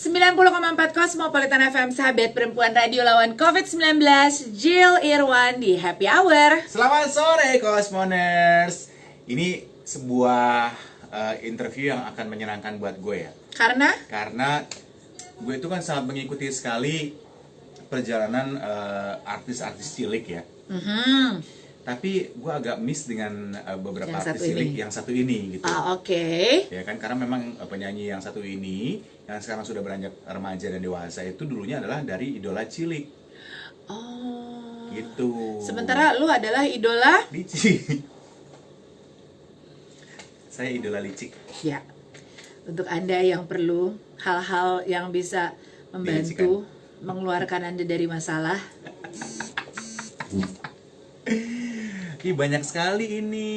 90,4 Cosmopolitan FM, sahabat perempuan radio lawan COVID-19, Jill Irwan di Happy Hour. Selamat sore Cosmoners. Ini sebuah interview yang akan menyenangkan buat gue ya. Karena gue itu kan sangat mengikuti sekali perjalanan artis-artis cilik ya. Tapi gue agak miss dengan beberapa artis cilik yang satu ini gitu. Oke. Ya kan, karena memang penyanyi yang satu ini yang sekarang sudah beranjak remaja dan dewasa itu dulunya adalah dari idola cilik. Oh. Gitu. Sementara lu adalah idola licik. Saya idola licik. Ya. Untuk Anda yang perlu hal-hal yang bisa membantu mengeluarkan Anda dari masalah. Ih, banyak sekali ini.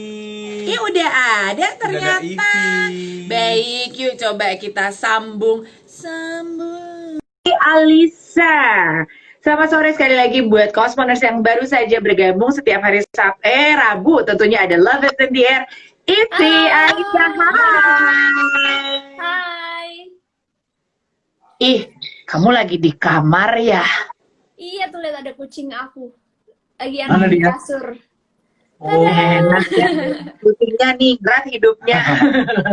Ih, udah ada ternyata. Udah ada Baik, yuk coba kita sambung. Alisa. Selamat sore sekali lagi buat Cosmoners yang baru saja bergabung setiap hari Rabu. Tentunya ada Love is in the Air. Ivi, Alisa, Hai. Ih, kamu lagi di kamar ya? Iya tuh, lihat ada kucing aku. Lagi Mana anak di dia? kasur. Oh, enak ya. Kucingnya nih, berat hidupnya.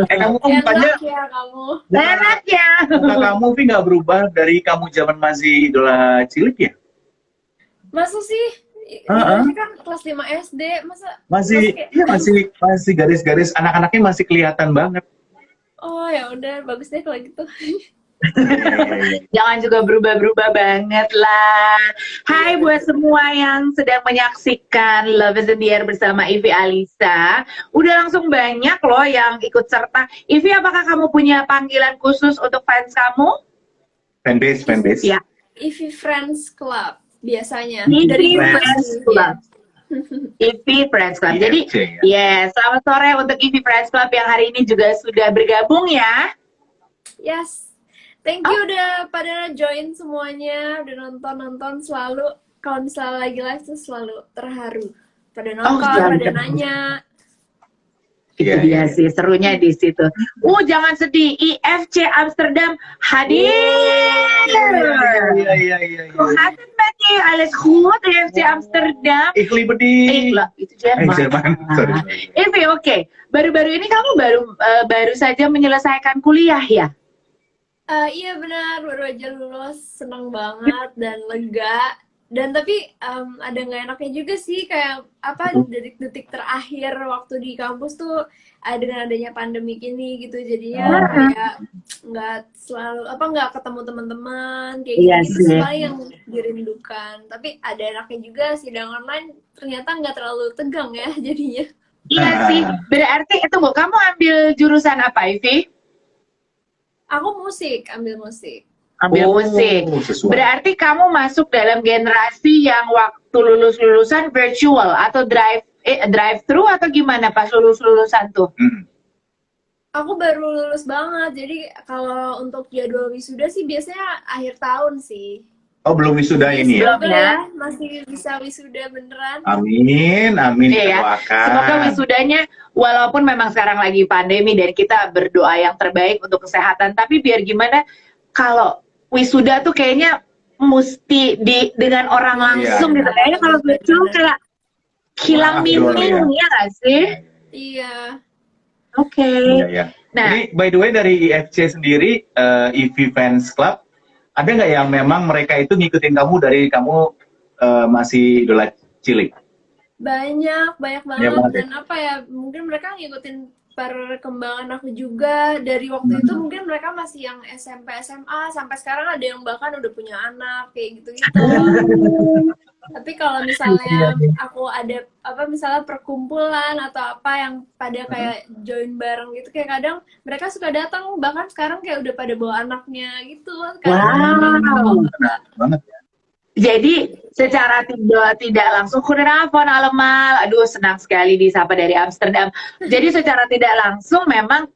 Kamu kok mukanya, Enak ya kamu. Enak ya. muka kamu Vi nggak berubah dari kamu zaman masih idola cilik ya? Masa sih? Heeh. Kan kelas 5 SD, masa Masih, kayak- iya masih garis-garis anak-anaknya masih kelihatan banget. Oh ya udah, bagus deh kalau gitu. Jangan juga berubah-berubah banget lah. Hai buat semua yang sedang menyaksikan Love is in the Air bersama Ivi Alisa. Udah langsung banyak loh yang ikut serta. Ivi, apakah kamu punya panggilan khusus untuk fans kamu? Fanbase. Ya. Ivi Friends Club biasanya. Ivi Dari Friends Club. Ivi Friends Club. Jadi, ya. selamat sore untuk Ivi Friends Club yang hari ini juga sudah bergabung ya. Yes. Thank you udah pada join semuanya, udah nonton selalu. Kalau misalnya lagi live tuh selalu terharu. Pada nonton, pada nanya. Itu dia sih serunya di situ. Jangan sedih, IFC Amsterdam hadir. Iya. Hoe gaat het met je? Alles goed, IFC Amsterdam? Ik liberty. Itu Jerman. Jerman. Sorry. Ivi, oke. Baru-baru ini kamu baru saja menyelesaikan kuliah ya? Iya benar, baru aja lulus, senang banget dan lega. Dan tapi ada nggak enaknya juga sih, kayak apa detik-detik terakhir waktu di kampus tuh dengan adanya pandemi ini gitu, jadinya kayak nggak ketemu teman-teman kayak gitu sih paling yang dirindukan. Tapi ada enaknya juga, sidang online ternyata nggak terlalu tegang ya jadinya. Iya sih, berarti itu kamu ambil jurusan apa, Ivi? Aku ambil musik. Ambil musik. Sesuai. Berarti kamu masuk dalam generasi yang waktu lulusan virtual atau drive thru atau gimana pas lulusan tuh? Aku baru lulus banget, jadi kalau untuk jadwal wisuda sih biasanya akhir tahun sih. Oh, belum wisuda ini ya? Belum ya? Masih bisa wisuda beneran. Amin. Iya, semoga wisudanya walaupun memang sekarang lagi pandemi dan kita berdoa yang terbaik untuk kesehatan, tapi biar gimana kalau wisuda tuh kayaknya mesti dengan orang langsung gitu. Kayaknya kalau virtual kayak hilang meaning ya nggak sih? Iya. Oke. Iya. Nah, Jadi by the way dari IFC sendiri, Ivi Fans Club, ada nggak yang memang mereka itu ngikutin kamu dari kamu masih idola cilik? Banyak banget. banget. Dan apa ya, mungkin mereka ngikutin perkembangan aku juga. Dari waktu itu mungkin mereka masih yang SMP, SMA, sampai sekarang ada yang bahkan udah punya anak, kayak gitu-gitu. Tapi kalau misalnya aku ada misalnya perkumpulan atau apa yang pada kayak join bareng gitu, kayak kadang mereka suka datang, bahkan sekarang kayak udah pada bawa anaknya gitu. wow. Banget ya. Jadi secara tidak langsung goedenavond allemaal. Aduh, senang sekali disapa dari Amsterdam. Jadi secara tidak langsung memang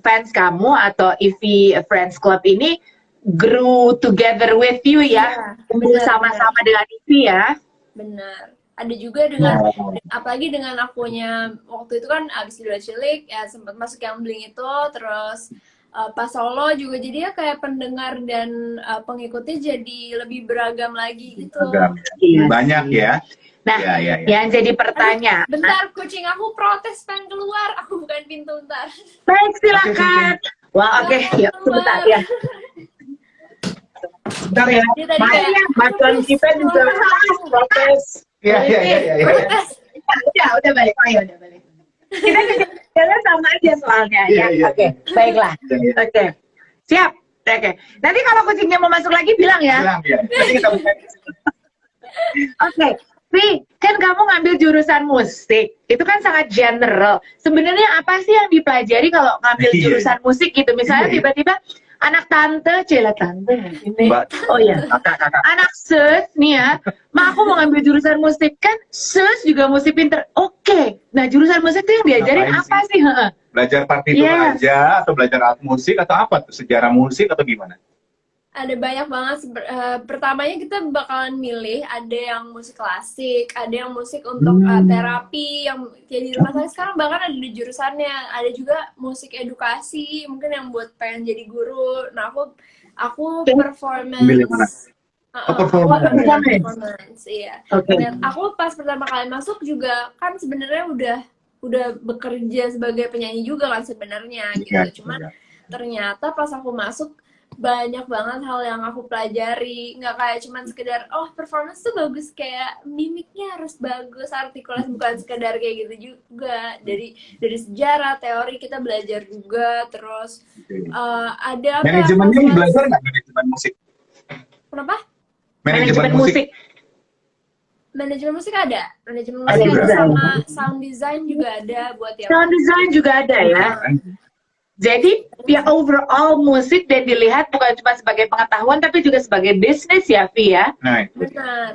fans kamu atau Ivi Friends Club ini grew together with you ya, bersama-sama dengan Ivi ya. Benar. Ada juga dengan apalagi dengan akunya waktu itu kan abis idola cilik ya, sempat masuk yang bling itu, terus pas solo juga, jadi ya kayak pendengar dan pengikutnya jadi lebih beragam lagi gitu. Banyak ya. Nah, yang jadi pertanyaan. Bentar, kucing aku protes pengen keluar. Aku bukan pintu, bentar. Baik, silakan. Wah, oke. Yuk, sebentar ya. Bentar ya. Makanya bantuan kita juga protes. Iya. Udah balik. Ayo, udah balik. Kita jalan sama aja soalnya ya. Oke, baiklah. Oke. Siap. Oke. Nanti kalau kucingnya mau masuk lagi bilang ya. Bilang ya. Nanti kita buka. Oke. Vi, kan kamu ngambil jurusan musik, itu kan sangat general. Sebenarnya apa sih yang dipelajari kalau ngambil jurusan musik gitu? Misalnya tiba-tiba anak tante, ini. Oh iya, kakak. Anak sus nih ya, aku mau ngambil jurusan musik, kan sus juga musik pinter. Oke, nah jurusan musik itu yang diajarin apa sih? Belajar partitur aja, atau belajar alat musik, atau apa tuh? Sejarah musik atau gimana? Ada banyak banget. Pertamanya kita bakalan milih, ada yang musik klasik, ada yang musik untuk terapi, yang kayak di rumah saya sekarang bahkan ada di jurusannya. Ada juga musik edukasi, mungkin yang buat pengen jadi guru. Nah, aku performance. Performance, iya. Dan aku pas pertama kali masuk juga kan sebenarnya udah bekerja sebagai penyanyi juga kan sebenarnya gitu. Cuman ternyata pas aku masuk banyak banget hal yang aku pelajari, nggak kayak cuman sekedar performance tuh bagus, kayak mimiknya harus bagus, artikulasi, bukan sekedar kayak gitu juga. Dari sejarah, teori kita belajar juga, terus ada apa? Manajemennya belajar nggak manajemen musik? Kenapa? Manajemen musik. Manajemen musik ada, sama sound design juga ada buat yang sound design juga ada ya. Jadi ya overall musik dan dilihat bukan cuma sebagai pengetahuan tapi juga sebagai bisnis ya, Vi ya. Nah, benar.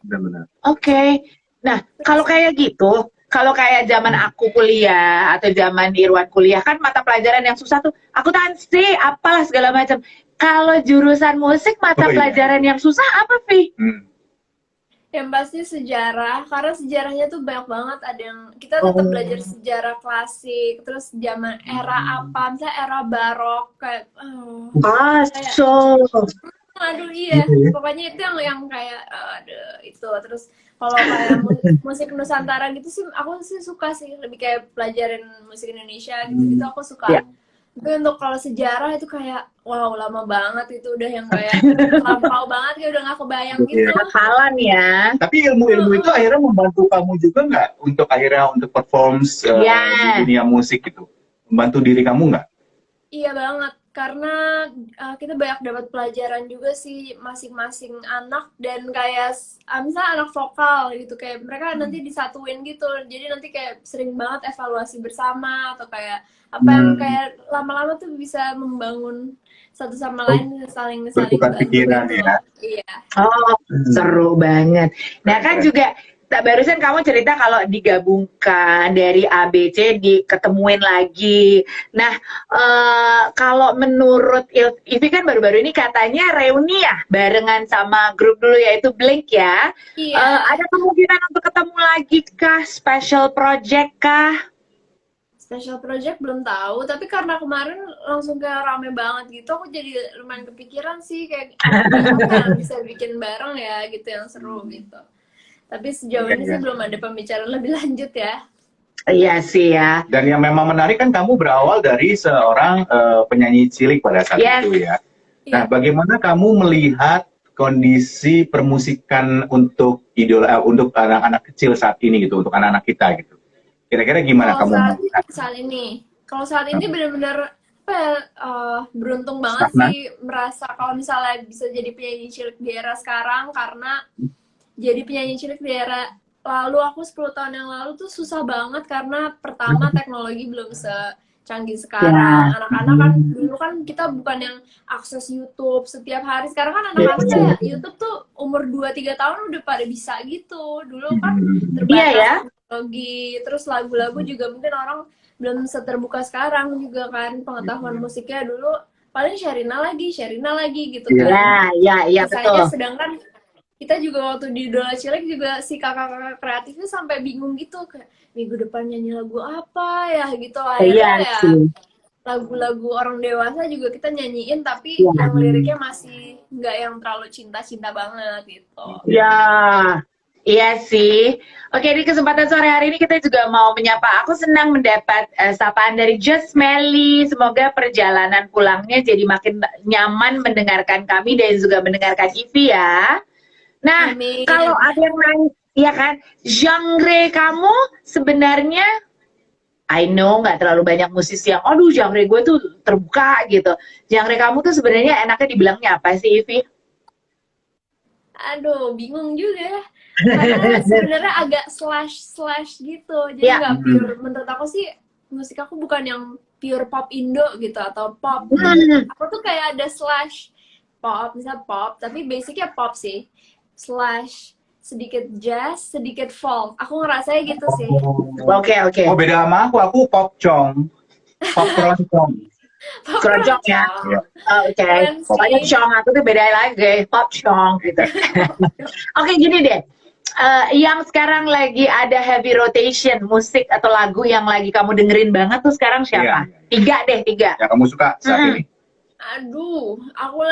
Benar. Oke. Nah, kalau kayak gitu, kalau kayak zaman aku kuliah atau zaman Irwan kuliah kan mata pelajaran yang susah tuh akuntansi, apalah segala macam. Kalau jurusan musik mata pelajaran yang susah apa, Vi? Yang pasti sejarah, karena sejarahnya tuh banyak banget. Ada yang kita tetap belajar sejarah klasik, terus zaman era apa, misalnya era barok kayak aduh iya, pokoknya itu yang kayak itu. Terus kalau kayak musik Nusantara gitu sih, aku sih suka sih, lebih kayak pelajarin musik Indonesia gitu aku suka. Tapi untuk kalau sejarah itu kayak wow, lama banget itu, udah yang kayak lampau banget, kayak udah nggak kebayang gitu. Hafalan ya. Tapi ilmu-ilmu itu akhirnya membantu kamu juga nggak untuk perform di dunia musik gitu? Membantu diri kamu nggak? Iya banget, karena kita banyak dapat pelajaran juga sih masing-masing anak, dan kayak misalnya anak vokal gitu, kayak mereka nanti disatuin gitu, jadi nanti kayak sering banget evaluasi bersama, atau kayak apa yang kayak lama-lama tuh bisa membangun satu sama lain, saling bertukar pikiran gitu. Ya. Iya. Seru banget. Nah kan juga barusan kamu cerita kalau digabungkan dari A B C diketemuin lagi. Nah kalau menurut Ivi kan baru-baru ini katanya reuni ya barengan sama grup dulu yaitu Blink ya. Iya. Ada kemungkinan untuk ketemu lagi kah? Special project kah? Special project belum tahu, tapi karena kemarin langsung kayak rame banget gitu, aku jadi lumayan kepikiran sih kayak apa yang bisa bikin bareng ya gitu yang seru gitu. Tapi sejauh ini sih belum ada pembicaraan lebih lanjut ya. Iya sih ya. Dan yang memang menarik kan kamu berawal dari seorang penyanyi cilik pada saat itu ya. Nah, bagaimana kamu melihat kondisi permusikan untuk idola untuk anak-anak kecil saat ini gitu, untuk anak-anak kita gitu? Kira-kira gimana kamu? Kalau saat ini benar-benar beruntung banget sih, merasa kalau misalnya bisa jadi penyanyi cilik di era sekarang, karena jadi penyanyi cilik di era lalu, aku 10 tahun yang lalu tuh susah banget, karena pertama teknologi belum secanggih sekarang. Anak-anak kan dulu kan kita bukan yang akses YouTube setiap hari. Sekarang kan anak-anak YouTube tuh umur 2-3 tahun udah pada bisa gitu. Dulu kan terbatas teknologi, terus lagu-lagu juga mungkin orang belum seterbuka sekarang juga kan, pengetahuan musiknya dulu paling Sherina lagi gitu kan. Iya betul. Sedangkan kita juga waktu di Idola Cilik juga si kakak-kakak kreatifnya sampai bingung gitu, kayak minggu depan nyanyi lagu apa ya gitu. Akhirnya lagu-lagu orang dewasa juga kita nyanyiin, tapi yang liriknya masih nggak yang terlalu cinta-cinta banget gitu. Ya, iya sih. Oke, di kesempatan sore hari ini kita juga mau menyapa. Aku senang mendapat sapaan dari Just Melly. Semoga perjalanan pulangnya jadi makin nyaman mendengarkan kami dan juga mendengarkan Ivy ya. Nah, Amin. kalau ada yang lain, ya kan, genre kamu sebenarnya, I know nggak terlalu banyak musisi yang, aduh genre gue tuh terbuka gitu. Genre kamu tuh sebenarnya enaknya dibilangnya apa sih, Ivy? Aduh, bingung juga. Karena sebenarnya agak slash gitu. Jadi nggak pure. Menurut aku sih, musik aku bukan yang pure pop Indo gitu atau pop. Aku tuh kayak ada slash pop, misal pop, tapi basicnya pop sih. Slash sedikit jazz, sedikit folk. Aku ngerasanya gitu sih. Oke. Oh, beda sama aku pop cong. Pop keroncong. Keroncong ya. Oke. Pokoknya cong aku tuh beda lagi, pop cong gitu. Oke, gini deh. Yang sekarang lagi ada heavy rotation musik atau lagu yang lagi kamu dengerin banget tuh sekarang siapa? Tiga. Yang kamu suka saat ini? Aduh, aku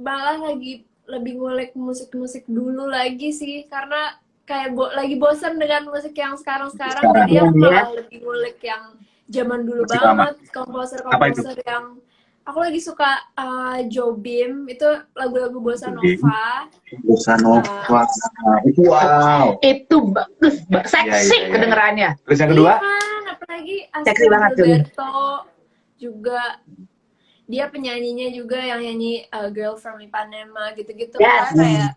malah lagi lebih ngulik musik-musik dulu lagi sih, karena kayak lagi bosan dengan musik yang sekarang-sekarang, jadi aku malah lebih ngulik yang zaman dulu musik banget, komposer-komposer yang aku lagi suka. Jobim itu lagu-lagu bossa nova. Wow. Itu bagus, seksi kedengerannya. Terus yang kedua? Kan, apalagi seksi banget Gilberto juga. Dia penyanyinya juga yang nyanyi Girl from Ipanema gitu-gitu kan, kayak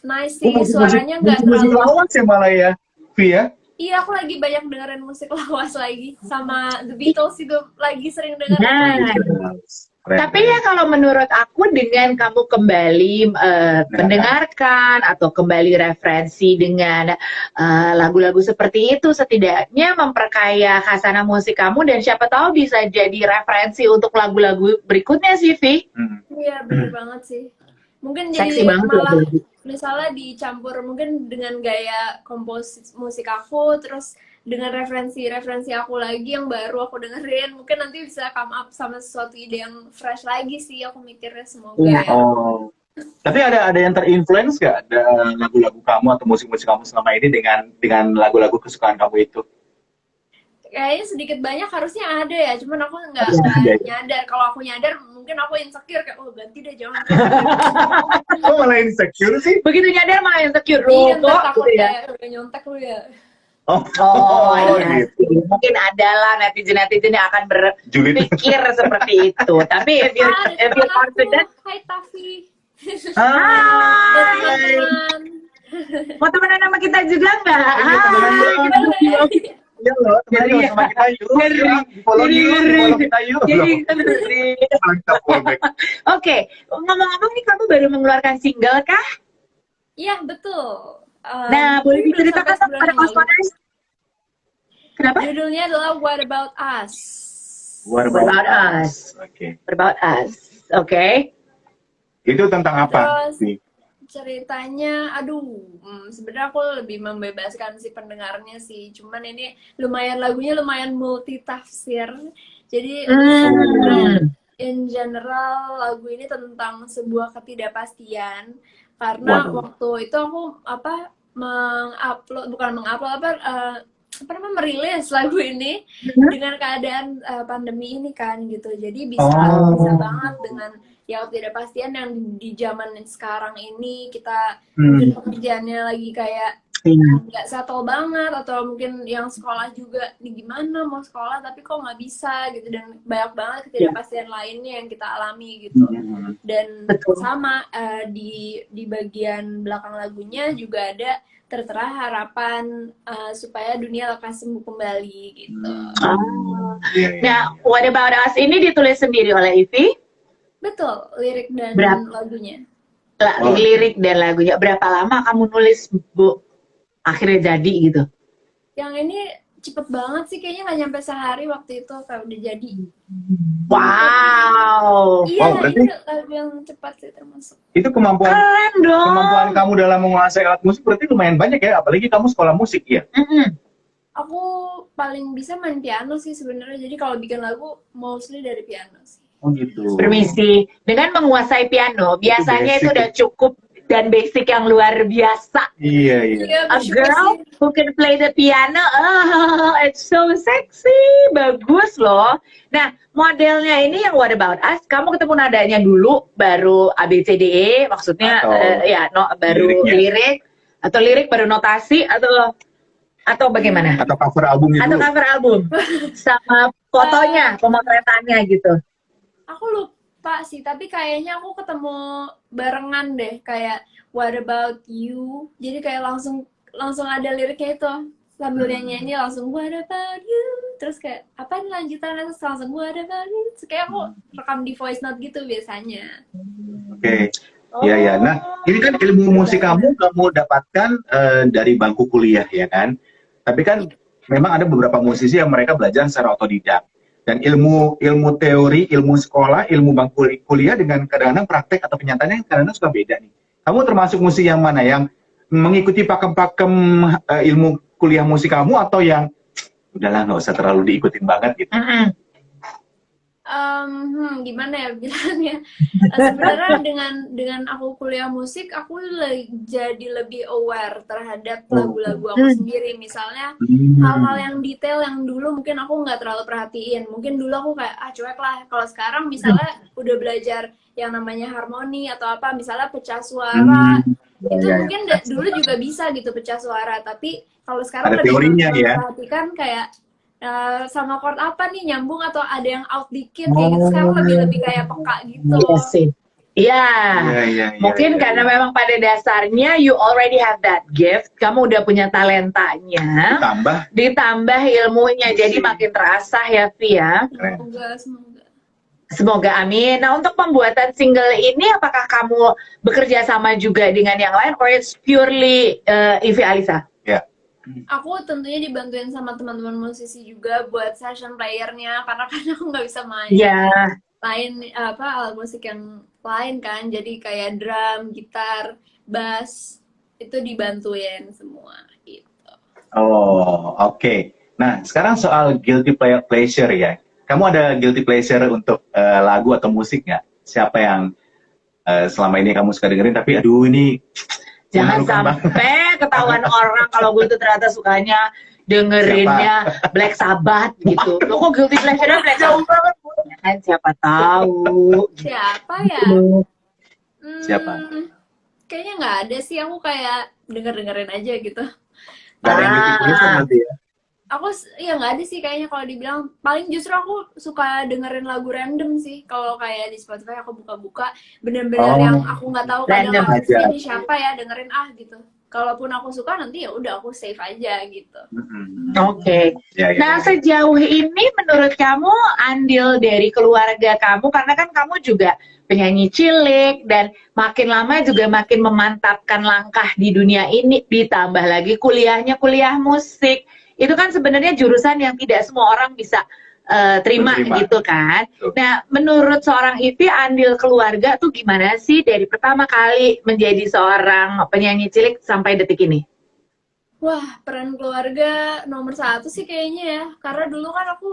nice sih, suaranya nggak terlalu lawas ya malah ya, Via. Iya, aku lagi banyak dengerin musik lawas lagi, sama The Beatles juga lagi sering dengerin. Tapi ya kalau menurut aku dengan kamu kembali mendengarkan atau kembali referensi dengan lagu-lagu seperti itu, setidaknya memperkaya khasanah musik kamu dan siapa tahu bisa jadi referensi untuk lagu-lagu berikutnya sih, Vi. Iya, bener banget sih. Mungkin seksi jadi banget malah lagu. Misalnya dicampur mungkin dengan gaya kompos musik aku, terus dengan referensi aku lagi yang baru aku dengerin, mungkin nanti bisa come up sama sesuatu ide yang fresh lagi sih, aku mikirnya, semoga ya. Oh. Tapi ada yang terinfluence gak ada lagu-lagu kamu atau musik-musik kamu selama ini dengan lagu-lagu kesukaan kamu itu? Kayaknya sedikit banyak harusnya ada ya, cuman aku nggak nyadar. Kalau aku nyadar mungkin aku insecure, kayak oh ganti deh, jangan. Kok malah insecure sih? Begitu nyadar malah insecure. Iya, takut ya udah nyontek lu ya. Oh, iya. Gitu. Mungkin adalah netizen yang akan berpikir seperti itu. Tapi if you're confident. Hai Tafi. Hai. Mau temenan sama kita juga nggak? Iya loh, temenan sama kita yuk. Follow kita yuk. Oke, ngomong-ngomong nih, kamu baru mengeluarkan single kah? Iya, betul. Nah, boleh diceritakan pada Cosmoners? Kenapa? Judulnya adalah What About Us. What about us? Oke. What about us? Oke. Itu tentang apa? Terus ceritanya, sebenarnya aku lebih membebaskan si pendengarnya sih. Cuman ini lagunya lumayan multi tafsir. Jadi in general lagu ini tentang sebuah ketidakpastian. Karena waktu itu aku merilis lagu ini dengan keadaan pandemi ini kan gitu. Jadi bisa banget dengan ketidakpastian yang di zaman sekarang ini, kita pekerjaannya lagi kayak nggak settle banget, atau mungkin yang sekolah juga gimana mau sekolah tapi kok nggak bisa gitu, dan banyak banget ketidakpastian lainnya yang kita alami gitu. Dan sama di bagian belakang lagunya juga ada tertera harapan supaya dunia lekas sembuh kembali gitu. Nah, What About Us ini ditulis sendiri oleh Ivy? Betul, lirik dan lagunya. Lirik dan lagunya. Berapa lama kamu nulis, Bu? Akhirnya jadi gitu? Yang ini cepet banget sih, kayaknya nggak nyampe sehari waktu itu kayak udah jadi. Wow. Iya, berarti itu lagu yang cepat sih termasuk. Itu kemampuan kamu dalam menguasai alat musik berarti lumayan banyak ya, apalagi kamu sekolah musik ya? Aku paling bisa main piano sih sebenarnya. Jadi kalau bikin lagu mostly dari piano sih. Oh gitu. Permisi. Dengan menguasai piano, biasanya itu udah cukup dan basic yang luar biasa. Iya, iya. A girl who can play the piano, oh, it's so sexy, bagus loh. Nah, modelnya ini yang What About Us, kamu ketemu nadanya dulu, baru ABCDE, maksudnya baru lirik, atau lirik baru notasi, atau bagaimana? Atau cover albumnya Atau dulu. cover album, sama fotonya, pemotretannya gitu. Aku lupa sih, tapi kayaknya aku ketemu barengan deh, kayak What About You. Jadi kayak langsung ada liriknya itu. Sambil nyanyi langsung What About You. Terus kayak apa nih lanjutannya, terus langsung What About You. Terus kayak aku rekam di voice note gitu biasanya. Oke. Iya, ya. Nah, ini kan ilmu musik kamu dapatkan dari bangku kuliah ya kan. Tapi kan memang ada beberapa musisi yang mereka belajar secara otodidak. Dan ilmu teori, ilmu sekolah, ilmu bangku kuliah dengan kadang-kadang praktek atau kenyataannya kadang-kadang suka beda nih. Kamu termasuk musisi yang mana? Yang mengikuti pakem-pakem ilmu kuliah musik kamu, atau yang udahlah nggak usah terlalu diikutin banget gitu? Gimana ya bilangnya? Sebenarnya dengan aku kuliah musik, aku jadi lebih aware terhadap lagu-lagu aku sendiri. Misalnya hal-hal yang detail yang dulu mungkin aku nggak terlalu perhatiin. Mungkin dulu aku kayak cuek lah. Kalau sekarang misalnya udah belajar yang namanya harmoni atau apa, misalnya pecah suara, itu mungkin dulu juga bisa gitu pecah suara. Tapi kalau sekarang ada lebih teorinya ya. perhatikan kayak sama chord apa nih nyambung atau ada yang out dikit kayak gitu. Sekarang lebih kayak peka gitu. Iya sih. Iya. Mungkin karena memang pada dasarnya you already have that gift, kamu udah punya talentanya. Ditambah ilmunya, jadi makin terasa ya, Vi ya. Semoga amin. Nah, untuk pembuatan single ini apakah kamu bekerja sama juga dengan yang lain, or it's purely Ivy Alisa? Aku tentunya dibantuin sama teman-teman musisi juga buat session playernya, karena kan aku nggak bisa main lain alat musik yang lain kan, jadi kayak drum, gitar, bass itu dibantuin semua gitu. Oh, oke. Nah, sekarang soal guilty pleasure ya. Kamu ada guilty pleasure untuk lagu atau musik nggak? Siapa yang selama ini kamu suka dengerin tapi aduh ini jangan sampai ketahuan orang kalau gue tuh ternyata sukanya dengerinnya Black Sabbath gitu. Lo kok guilty pleasure-nya Black Sabbath? Kan siapa tahu. Siapa ya? Siapa? Kayaknya nggak ada sih, aku kayak dengerin aja gitu. Gak ada yang guilty pleasure nanti ya? Aku ya nggak ada sih kayaknya. Kalau dibilang paling justru aku suka dengerin lagu random sih. Kalau kayak di Spotify aku buka-buka bener-bener yang aku nggak tahu kadang artisnya di siapa ya, dengerin gitu. Kalaupun aku suka nanti ya udah aku save aja gitu. Oke. Nah, sejauh ini menurut kamu andil dari keluarga kamu, karena kan kamu juga penyanyi cilik dan makin lama juga makin memantapkan langkah di dunia ini, ditambah lagi kuliahnya kuliah musik. Itu kan sebenarnya jurusan yang tidak semua orang bisa terima gitu kan. Nah, menurut seorang Ivy, andil keluarga tuh gimana sih dari pertama kali menjadi seorang penyanyi cilik sampai detik ini? Wah, peran keluarga nomor 1 sih kayaknya ya. Karena dulu kan aku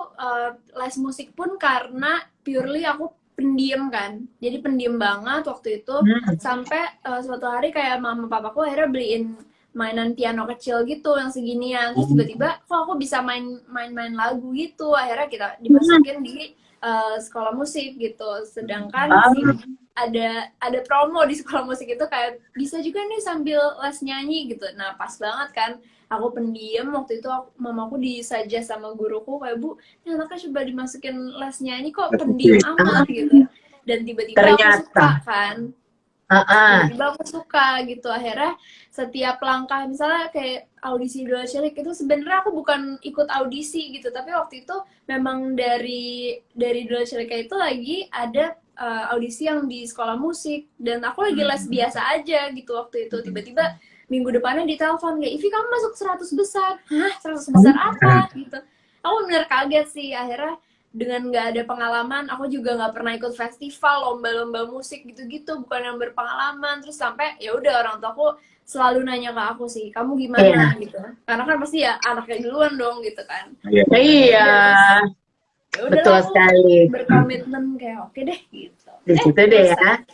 les musik pun karena purely aku pendiam kan. Jadi pendiam banget waktu itu. Sampai suatu hari kayak mama papaku akhirnya beliin mainan piano kecil gitu yang seginian, terus tiba-tiba kok aku bisa main lagu gitu, akhirnya kita dimasukin di sekolah musik gitu. Sedangkan ada promo di sekolah musik itu kayak bisa juga nih sambil les nyanyi gitu. Nah pas banget kan, aku pendiam waktu itu, mamaku disuggest sama guruku kayak, Bu, ini anaknya coba dimasukin les nyanyi kok pendiam amat gitu. Dan tiba-tiba aku suka kan. Tiba-tiba aku suka gitu. Akhirnya setiap langkah misalnya kayak audisi Idola Cilik itu sebenarnya aku bukan ikut audisi gitu, tapi waktu itu memang dari Idola Cilik itu lagi ada audisi yang di sekolah musik dan aku lagi les biasa aja gitu waktu itu. Tiba-tiba minggu depannya ditelepon kayak, Ivy kamu masuk 100 besar. Hah, 100 besar apa gitu. Aku bener kaget sih. Akhirnya dengan nggak ada pengalaman, aku juga nggak pernah ikut festival, lomba-lomba musik gitu-gitu, bukan yang berpengalaman. Terus sampai ya udah orang tua aku selalu nanya ke aku sih, kamu gimana gitu. Karena kan pasti ya anaknya duluan dong gitu kan. Iya. Ya udah Betul sekali. Berkomitmen kayak oke deh gitu. Gitu deh ya.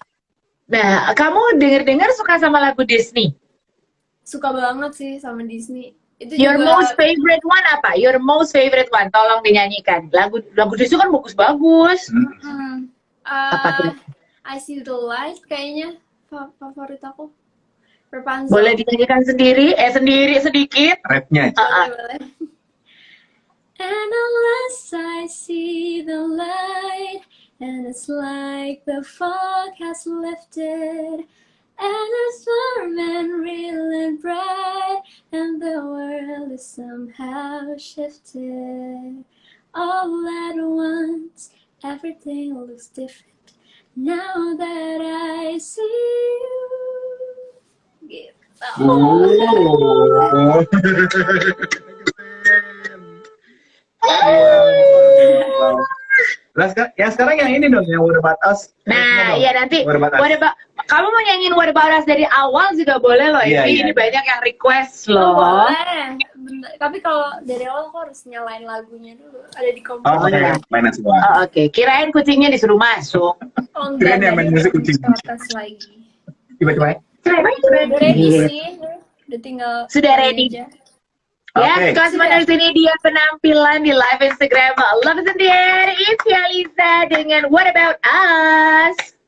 Nah, kamu denger-dengar suka sama lagu Disney? Suka banget sih sama Disney. Itu Your juga... most favorite one apa? Your most favorite one, tolong dinyanyikan. Lagu Disney kan bagus-bagus. Apa I See the Light kayaknya favorit aku. Rapunzel. Boleh dinyanyikan sendiri? Sendiri sedikit. Rapnya. Boleh. And unless I see the light, and it's like the fog has lifted, and it's warm and real and bright, and the world is somehow shifted. All at once, everything looks different now that I see you. Gitu. Yang sekarang yang ini dong, yang What About Us. Nah, iya nanti kamu mau nyanyiin What About Us dari awal juga boleh loh. Ini banyak yang request loh. Boleh. Tapi kalau dari awal aku harus nyalain lagunya dulu. Ada di komputer. Mainan semua. Oke. Kirain kucingnya disuruh masuk. Kirain yang main musik kucing. Lagi. Tiba-tiba. Udah ready sih. Udah tinggal. Sudah ready. Ya, Cosmoners, ini dia penampilan di live Instagram Love Is In The Air, Isia Lisa dengan What About Us.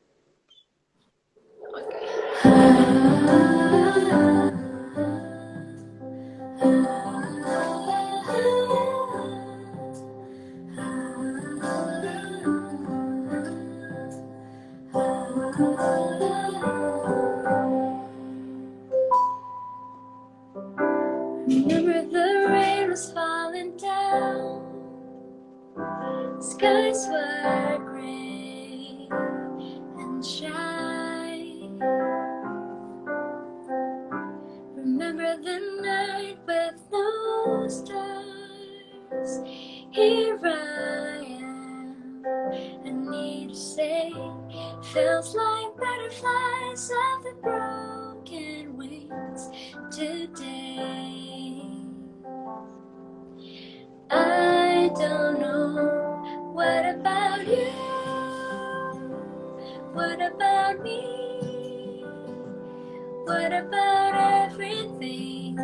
Remember the rain was falling down, skies were gray and shy. Remember the night with no stars. Here I am, I need to say, feels like butterflies have the broken wings today. I don't know, what about you? What about me? What about everything?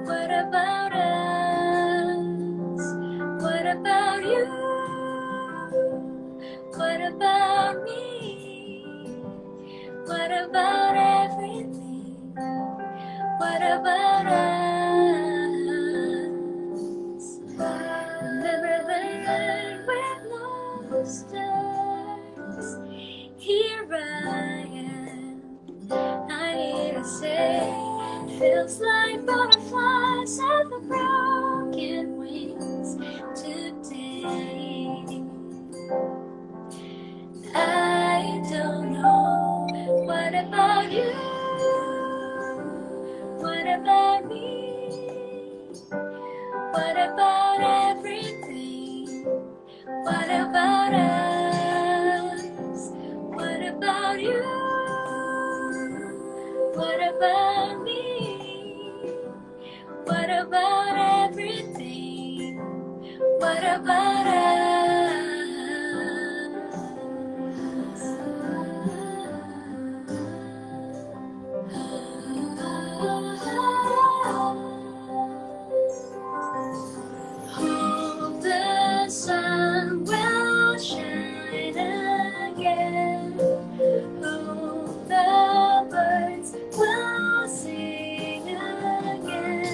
What about us? What about you? What about me? What about everything? What about us? Remember the night with no stars. Here I am, I need to say, feels like butterflies have the broken wings today. I don't know, what about you? What about me? What about everything? What about us? What about you? What about me? What about everything? What about us? Hope the sun will shine again. Hope the birds will sing again.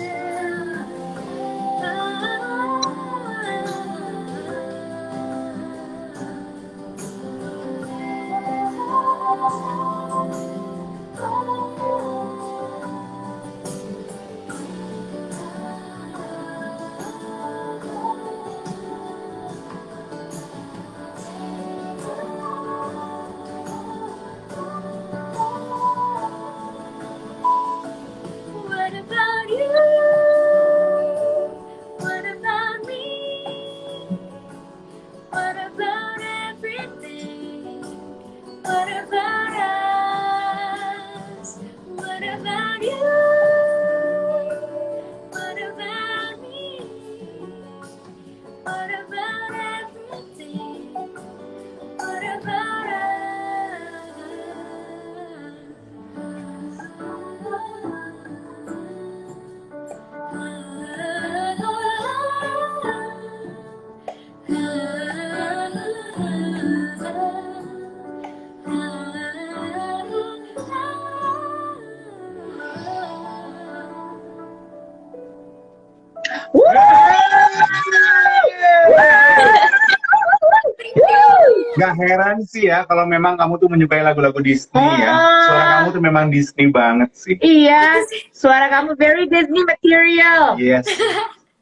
Gak heran sih ya kalau memang kamu tuh menyukai lagu-lagu Disney ya. Suara kamu tuh memang Disney banget sih. Iya, suara kamu very Disney material. Yes.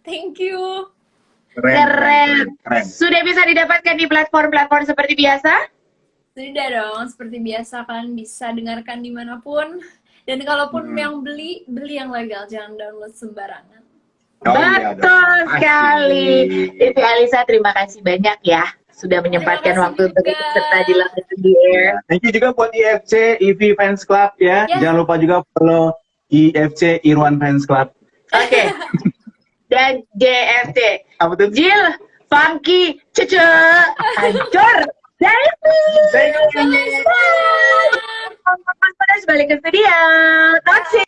Thank you. Keren. Sudah bisa didapatkan di platform-platform seperti biasa? Sudah dong, seperti biasa kan bisa dengarkan dimanapun. Dan kalaupun yang beli yang legal, jangan download sembarangan. Betul sekali. Ivi Alisa, terima kasih banyak ya sudah menyempatkan waktu untuk ikut serta di Love in the Air. Thank you juga buat IFC Ivi Fans Club ya. Jangan lupa juga follow IFC Irwan Fans Club. Oke. Dan JFT. Apa tuh? Jill, Funky, Cece, Hancur, Davy. Balik ke studio. Taksi.